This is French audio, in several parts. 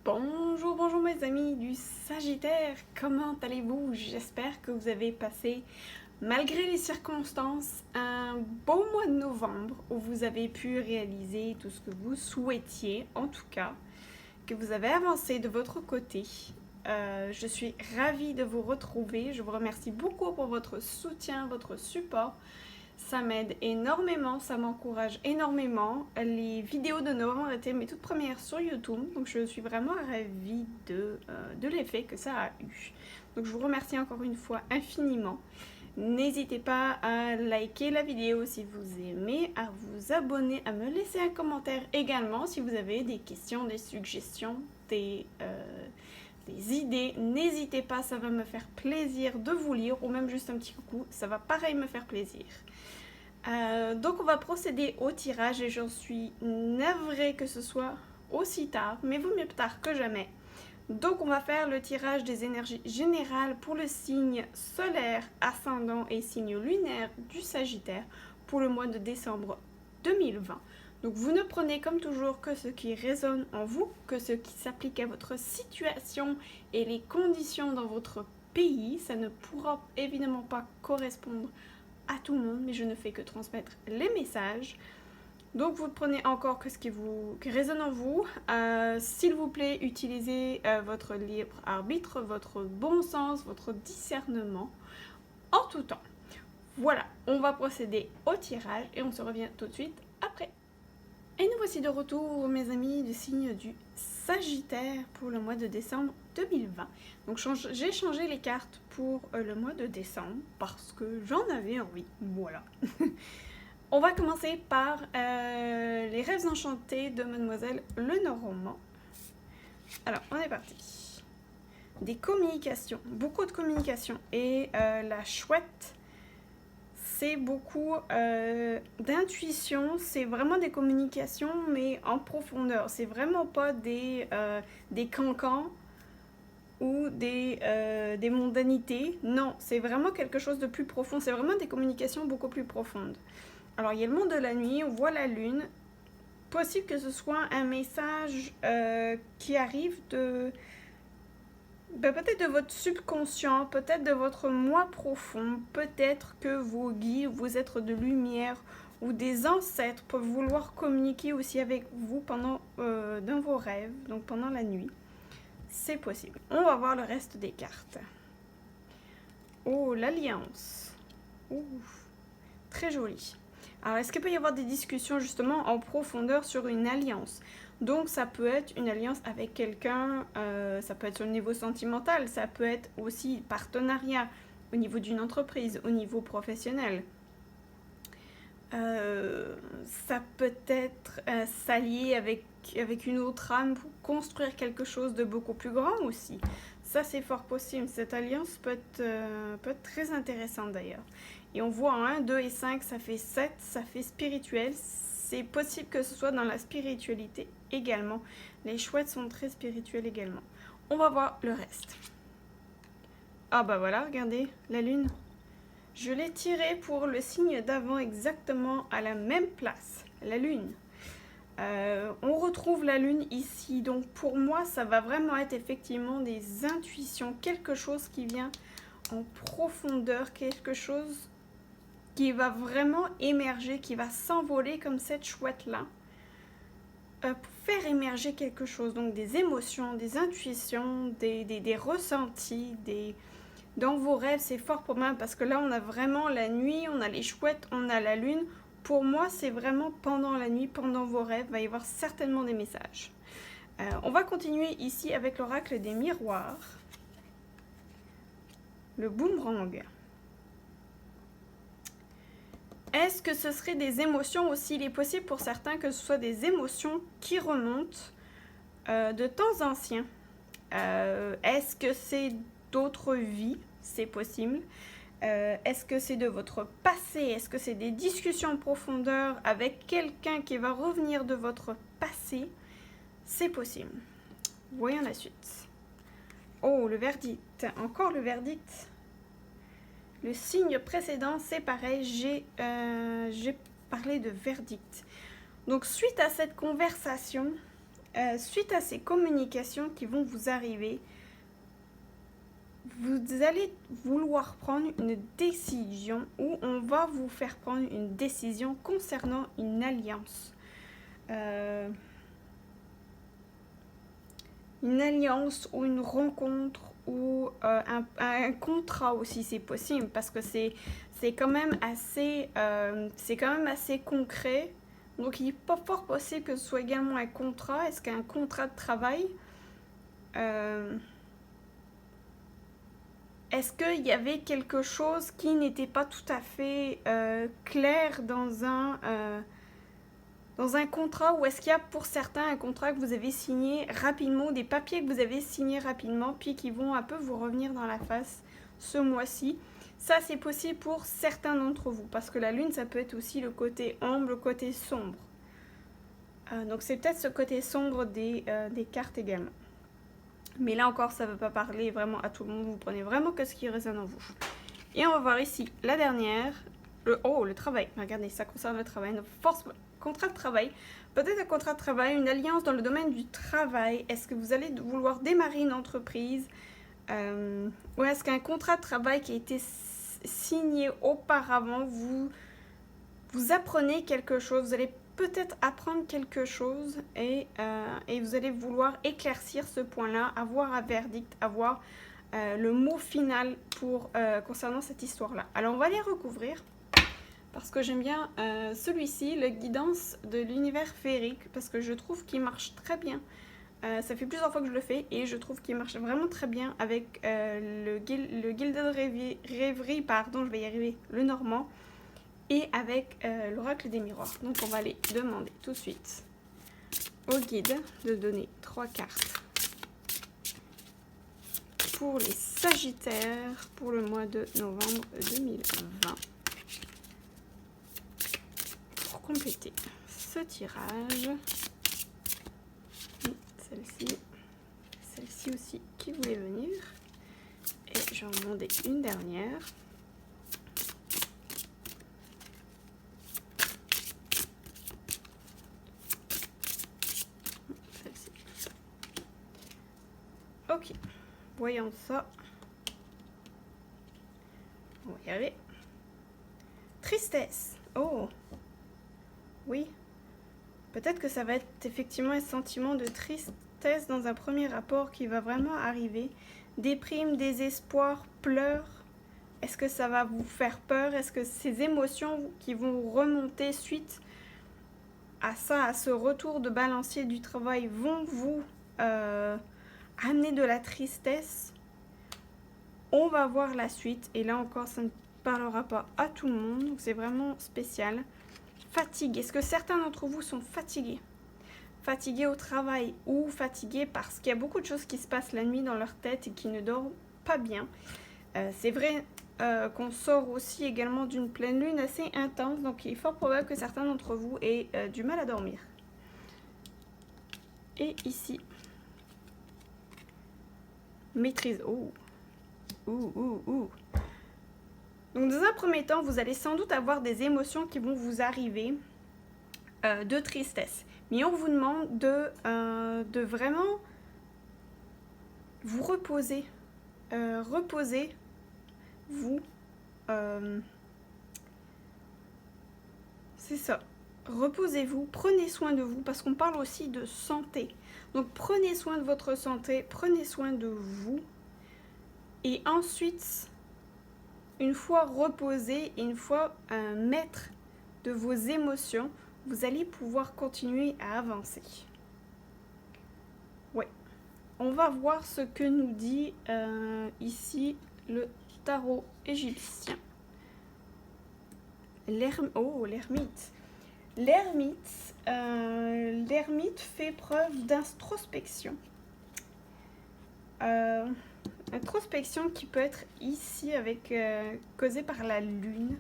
Bonjour, bonjour mes amis du Sagittaire, comment allez-vous? J'espère que vous avez passé, malgré les circonstances, un beau mois de novembre où vous avez pu réaliser tout ce que vous souhaitiez, en tout cas, que vous avez avancé de votre côté. Je suis ravie de vous retrouver, je vous remercie beaucoup pour votre soutien, votre support. Ça m'aide énormément, ça m'encourage énormément. Les vidéos de novembre étaient mes toutes premières sur YouTube, donc je suis vraiment ravie de l'effet que ça a eu. Donc je vous remercie encore une fois infiniment. N'hésitez pas à liker la vidéo si vous aimez, à vous abonner, à me laisser un commentaire également si vous avez des questions, des suggestions, des idées. N'hésitez pas, ça va me faire plaisir de vous lire, ou même juste un petit coucou, ça va pareil me faire plaisir. Donc on va procéder au tirage et j'en suis navrée que ce soit aussi tard, mais vaut mieux tard que jamais. Donc on va faire le tirage des énergies générales pour le signe solaire, ascendant et signe lunaire du Sagittaire pour le mois de décembre 2020. Donc vous ne prenez comme toujours que ce qui résonne en vous, que ce qui s'applique à votre situation et les conditions dans votre pays. Ça ne pourra évidemment pas correspondre à tout le monde, mais je ne fais que transmettre les messages. Donc vous prenez encore que ce qui résonne en vous. S'il vous plaît, utilisez votre libre arbitre, votre bon sens, votre discernement en tout temps. Voilà, on va procéder au tirage et on se revient tout de suite après. Et nous voici de retour, mes amis, du signe du Sagittaire pour le mois de décembre 2020. Donc j'ai changé les cartes pour le mois de décembre parce que j'en avais envie. Voilà. On va commencer par les rêves enchantés de Mademoiselle Lenormand. Alors, on est parti. Des communications, beaucoup de communications. Et la chouette, c'est beaucoup d'intuition, c'est vraiment des communications, mais en profondeur. C'est vraiment pas des cancans ou des mondanités. Non, c'est vraiment quelque chose de plus profond. C'est vraiment des communications beaucoup plus profondes. Alors, il y a le monde de la nuit, on voit la lune. Possible que ce soit un message qui arrive de... peut-être de votre subconscient, peut-être de votre moi profond, peut-être que vos guides, vos êtres de lumière ou des ancêtres peuvent vouloir communiquer aussi avec vous pendant dans vos rêves, donc pendant la nuit. C'est possible. On va voir le reste des cartes. Oh, l'alliance. Ouh, très joli. Alors, est-ce qu'il peut y avoir des discussions justement en profondeur sur une alliance? Donc, ça peut être une alliance avec quelqu'un, ça peut être sur le niveau sentimental, ça peut être aussi partenariat au niveau d'une entreprise, au niveau professionnel. Ça peut être s'allier avec une autre âme pour construire quelque chose de beaucoup plus grand aussi. Ça, c'est fort possible. Cette alliance peut être très intéressante d'ailleurs. Et on voit en 1, 2 et 5, ça fait 7, ça fait spirituel. C'est possible que ce soit dans la spiritualité également. Les chouettes sont très spirituelles également. On va voir le reste. Ah bah voilà, regardez, la lune. Je l'ai tiré pour le signe d'avant exactement à la même place, la lune. On retrouve la lune ici, donc pour moi ça va vraiment être effectivement des intuitions, quelque chose qui vient en profondeur, quelque chose qui va vraiment émerger, qui va s'envoler comme cette chouette-là, pour faire émerger quelque chose, donc des émotions, des intuitions, des ressentis, dans vos rêves. C'est fort pour moi parce que là on a vraiment la nuit, on a les chouettes, on a la lune. Pour moi c'est vraiment pendant la nuit, pendant vos rêves, il va y avoir certainement des messages. On va continuer ici avec l'oracle des miroirs. Le boomerang. Est-ce que ce serait des émotions aussi? Il est possible pour certains que ce soit des émotions qui remontent de temps anciens. Est-ce que c'est d'autres vies? C'est possible. Est-ce que c'est de votre passé? Est-ce que c'est des discussions en profondeur avec quelqu'un qui va revenir de votre passé? C'est possible. Voyons la suite. Oh, le verdict. Encore le verdict. Le signe précédent, c'est pareil. J'ai parlé de verdict. Donc, suite à cette conversation, suite à ces communications qui vont vous arriver, vous allez vouloir prendre une décision ou on va vous faire prendre une décision concernant une alliance. Une alliance ou une rencontre ou un contrat aussi, c'est possible parce que c'est quand même assez concret. Donc il est pas fort possible que ce soit également un contrat. Est-ce qu'un contrat de travail, est-ce qu'il y avait quelque chose qui n'était pas tout à fait clair dans un contrat, ou est-ce qu'il y a pour certains un contrat que vous avez signé rapidement, des papiers que vous avez signés rapidement, puis qui vont un peu vous revenir dans la face ce mois-ci? Ça, c'est possible pour certains d'entre vous, parce que la lune, ça peut être aussi le côté ombre, le côté sombre. Donc c'est peut-être ce côté sombre des cartes également. Mais là encore, ça ne veut pas parler vraiment à tout le monde, vous prenez vraiment que ce qui résonne en vous. Et on va voir ici la dernière, le travail. Regardez, ça concerne le travail, contrat de travail, peut-être un contrat de travail, une alliance dans le domaine du travail. Est-ce que vous allez vouloir démarrer une entreprise ou est-ce qu'un contrat de travail qui a été signé auparavant, vous apprenez quelque chose, vous allez peut-être apprendre quelque chose et vous allez vouloir éclaircir ce point-là, avoir un verdict, avoir le mot final concernant cette histoire-là. Alors on va les recouvrir. Parce que j'aime bien celui-ci, le guidance de l'univers féerique, parce que je trouve qu'il marche très bien. Ça fait plusieurs fois que je le fais et je trouve qu'il marche vraiment très bien avec le Gilded Rêverie, pardon, je vais y arriver, le Normand, et avec l'Oracle des Miroirs. Donc on va aller demander tout de suite au guide de donner 3 cartes pour les Sagittaires pour le mois de novembre 2020. Compléter ce tirage. Celle-ci aussi qui voulait venir. Et je vais en demander une dernière. Celle-ci. Ok, voyons ça. On va y arriver. Tristesse. Oh! Oui, peut-être que ça va être effectivement un sentiment de tristesse dans un premier rapport qui va vraiment arriver. Déprime, désespoir, pleurs. Est-ce que ça va vous faire peur? Est-ce que ces émotions qui vont remonter suite à ça, à ce retour de balancier du travail, vont vous amener de la tristesse? On va voir la suite. Et là encore, ça ne parlera pas à tout le monde. Donc c'est vraiment spécial. Fatigue. Est-ce que certains d'entre vous sont fatigués? Fatigués au travail ou fatigués parce qu'il y a beaucoup de choses qui se passent la nuit dans leur tête et qui ne dorment pas bien. C'est vrai qu'on sort aussi également d'une pleine lune assez intense, donc il est fort probable que certains d'entre vous aient du mal à dormir. Et ici, maîtrise. Donc dans un premier temps, vous allez sans doute avoir des émotions qui vont vous arriver de tristesse. Mais on vous demande de vraiment vous reposer. Reposez-vous. C'est ça. Reposez-vous, prenez soin de vous, parce qu'on parle aussi de santé. Donc prenez soin de votre santé, prenez soin de vous. Et ensuite, une fois reposé, une fois maître de vos émotions, vous allez pouvoir continuer à avancer. Ouais. On va voir ce que nous dit ici le tarot égyptien. L'ermite. L'ermite fait preuve d'introspection. Introspection qui peut être ici causée par la lune.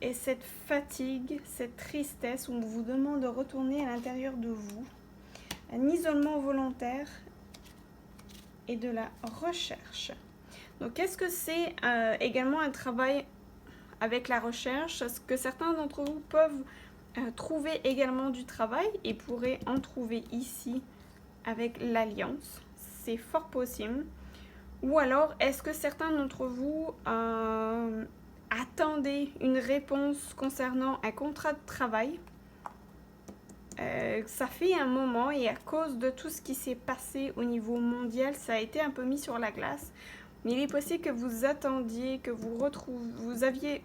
Et cette fatigue, cette tristesse, on vous demande de retourner à l'intérieur de vous. Un isolement volontaire et de la recherche. Donc, est-ce que c'est également un travail avec la recherche? Est-ce que certains d'entre vous peuvent trouver également du travail et pourrait en trouver ici avec l'Alliance. C'est fort possible. Ou alors, est-ce que certains d'entre vous attendaient une réponse concernant un contrat de travail? Ça fait un moment et à cause de tout ce qui s'est passé au niveau mondial, ça a été un peu mis sur la glace. Mais il est possible que vous attendiez, que vous receviez,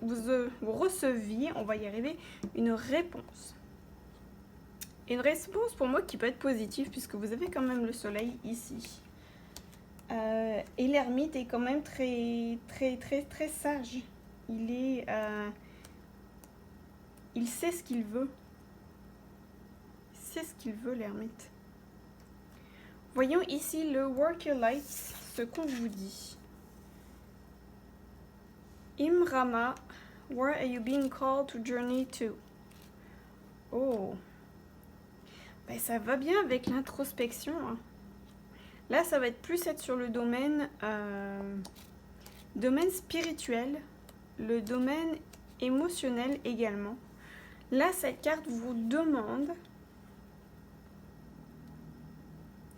on va y arriver, une réponse. Une réponse pour moi qui peut être positive puisque vous avez quand même le soleil ici. Et l'ermite est quand même très sage. Il sait ce qu'il veut. Il sait ce qu'il veut, l'ermite. Voyons ici le Work Your Lights, ce qu'on vous dit. Imrama, where are you being called to journey to? Oh. Ben, ça va bien avec l'introspection. Hein. Là, ça va être plus être sur le domaine spirituel, le domaine émotionnel également. Là, cette carte vous demande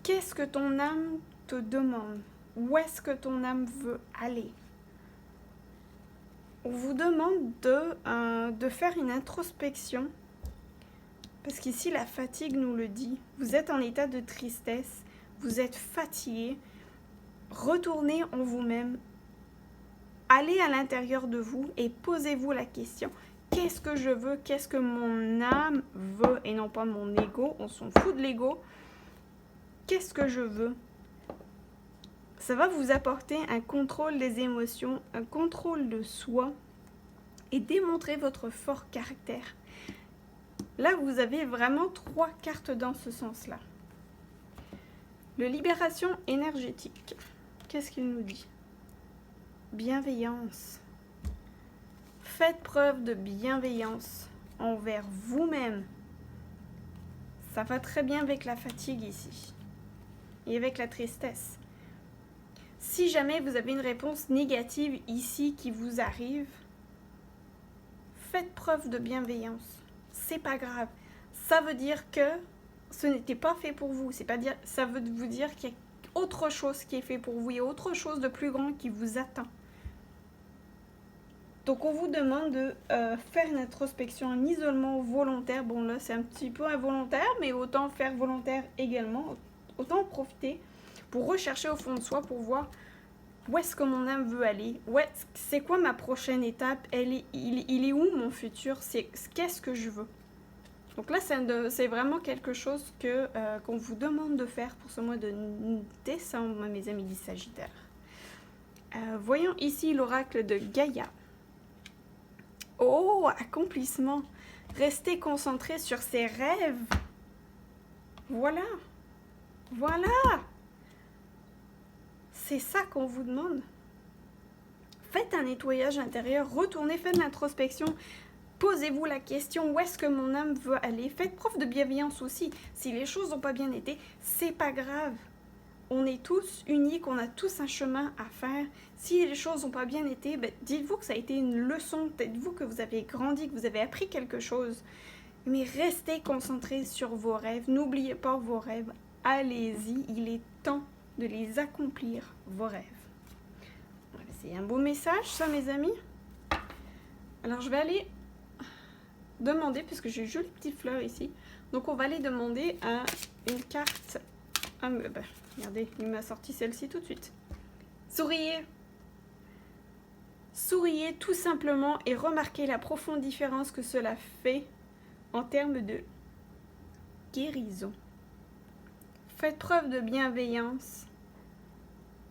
qu'est-ce que ton âme te demande? Où est-ce que ton âme veut aller? On vous demande de faire une introspection. Parce qu'ici, la fatigue nous le dit. Vous êtes en état de tristesse. Vous êtes fatigué. Retournez en vous-même. Allez à l'intérieur de vous et posez-vous la question. Qu'est-ce que je veux? Qu'est-ce que mon âme veut? Et non pas mon ego. On s'en fout de l'ego. Qu'est-ce que je veux? Ça va vous apporter un contrôle des émotions, un contrôle de soi et démontrer votre fort caractère. Là, vous avez vraiment 3 cartes dans ce sens-là. Le libération énergétique. Qu'est-ce qu'il nous dit? Bienveillance. Faites preuve de bienveillance envers vous-même. Ça va très bien avec la fatigue ici et avec la tristesse. Si jamais vous avez une réponse négative ici qui vous arrive, faites preuve de bienveillance. C'est pas grave. Ça veut dire que ce n'était pas fait pour vous. C'est pas dire, ça veut vous dire qu'il y a autre chose qui est fait pour vous. Il y a autre chose de plus grand qui vous attend. Donc on vous demande de faire une introspection, un isolement volontaire. Bon là c'est un petit peu involontaire, mais autant faire volontaire également. Autant en profiter pour rechercher au fond de soi, pour voir où est-ce que mon âme veut aller, c'est quoi ma prochaine étape, il est où mon futur, qu'est-ce que je veux. Donc là, c'est vraiment quelque chose qu'on vous demande de faire pour ce mois de décembre, mes amis du Sagittaire. Voyons ici l'oracle de Gaïa. Oh, accomplissement. Restez concentré sur ses rêves. Voilà. Voilà. C'est ça qu'on vous demande. Faites un nettoyage intérieur, retournez, faites de l'introspection, posez-vous la question, où est-ce que mon âme veut aller? Faites preuve de bienveillance aussi. Si les choses n'ont pas bien été, c'est pas grave. On est tous uniques, on a tous un chemin à faire. Si les choses n'ont pas bien été, dites-vous que ça a été une leçon, dites-vous que vous avez grandi, que vous avez appris quelque chose. Mais restez concentrés sur vos rêves, n'oubliez pas vos rêves, allez-y, il est temps de les accomplir, vos rêves. Voilà, c'est un beau message, ça, mes amis. Alors, je vais aller demander, puisque j'ai une jolie petite fleur ici, donc on va aller demander à une carte. Regardez, il m'a sorti celle-ci tout de suite. Souriez. Souriez tout simplement et remarquez la profonde différence que cela fait en termes de guérison. Faites preuve de bienveillance.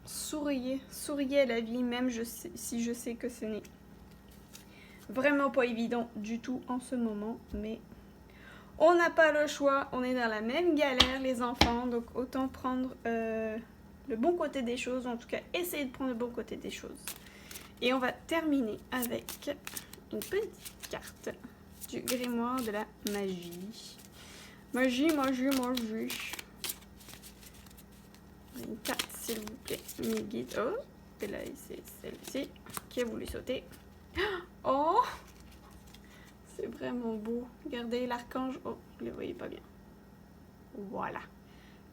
Souriez, souriez à la vie, même si je sais que ce n'est vraiment pas évident du tout en ce moment, mais on n'a pas le choix, on est dans la même galère les enfants, donc autant prendre le bon côté des choses, en tout cas essayer de prendre le bon côté des choses. Et on va terminer avec une petite carte du grimoire de la magie. Magie, magie, magie. Une carte, s'il vous plaît. Mes guides. Oh, et là, c'est celle-ci qui a voulu sauter. Oh, C'est vraiment beau. Regardez l'archange... Oh, vous ne le voyez pas bien. Voilà.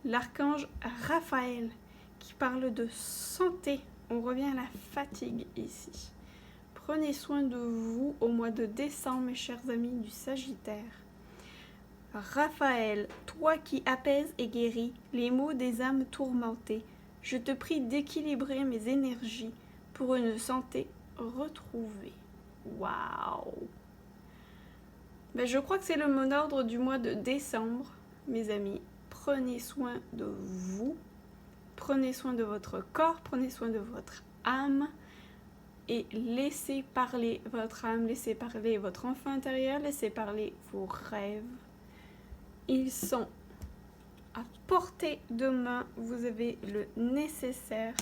L'archange Raphaël qui parle de santé. On revient à la fatigue ici. Prenez soin de vous au mois de décembre, mes chers amis du Sagittaire. Raphaël, toi qui apaises et guéris les maux des âmes tourmentées, je te prie d'équilibrer mes énergies pour une santé retrouvée. Waouh! Ben, je crois que c'est le mot d'ordre du mois de décembre, mes amis. Prenez soin de vous, prenez soin de votre corps, prenez soin de votre âme et laissez parler votre âme, laissez parler votre enfant intérieur, laissez parler vos rêves. Ils sont à portée de main, vous avez le nécessaire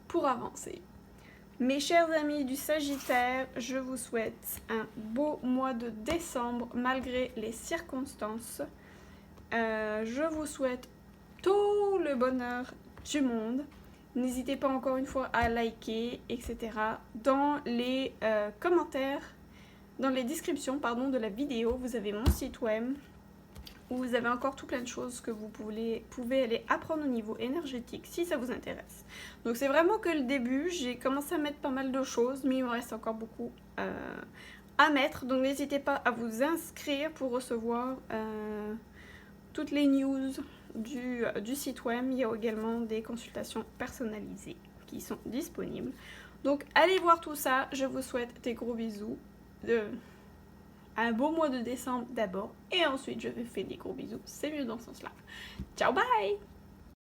pour avancer. Mes chers amis du Sagittaire, je vous souhaite un beau mois de décembre malgré les circonstances. Je vous souhaite tout le bonheur du monde. N'hésitez pas encore une fois à liker, etc. Dans les commentaires, dans les descriptions de la vidéo, vous avez mon site web où vous avez encore tout plein de choses que vous pouvez aller apprendre au niveau énergétique si ça vous intéresse. Donc c'est vraiment que le début, j'ai commencé à mettre pas mal de choses, mais il me reste encore beaucoup à mettre. Donc n'hésitez pas à vous inscrire pour recevoir toutes les news du site web. Il y a également des consultations personnalisées qui sont disponibles. Donc allez voir tout ça, je vous souhaite des gros bisous. Un beau mois de décembre d'abord et ensuite je vous fais des gros bisous, c'est mieux dans ce sens-là. Ciao, bye!